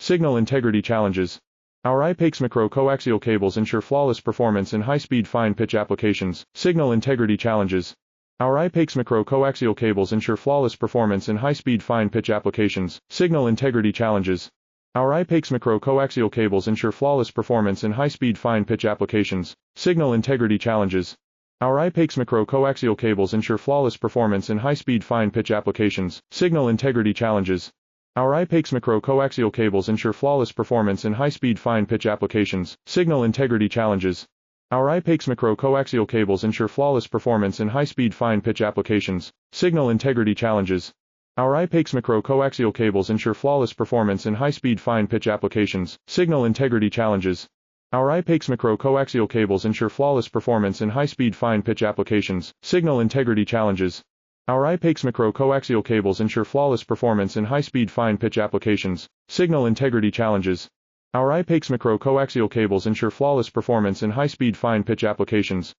Signal integrity challenges. Our IPACS micro-coaxial cables ensure flawless performance in high-speed fine-pitch applications. Signal integrity challenges. Our IPACS micro-coaxial cables ensure flawless performance in high-speed fine-pitch applications. Signal integrity challenges. Our IPACS micro-coaxial cables ensure flawless performance in high-speed fine-pitch applications. Signal integrity challenges. Our IPACS micro-coaxial cables ensure flawless performance in high-speed fine-pitch applications. Signal integrity challenges. Our IPACS micro-coaxial cables ensure flawless performance in high-speed fine-pitch applications. Signal integrity challenges. Our IPACS micro-coaxial cables ensure flawless performance in high-speed fine-pitch applications. Signal integrity challenges. Our IPACS micro-coaxial cables ensure flawless performance in high-speed fine-pitch applications. Signal integrity challenges. Our IPACS micro-coaxial cables ensure flawless performance in high-speed fine-pitch applications. Signal integrity challenges. Our IPACS micro-coaxial cables ensure flawless performance in high-speed fine-pitch applications. Signal integrity challenges. Our IPACS micro-coaxial cables ensure flawless performance in high-speed fine-pitch applications.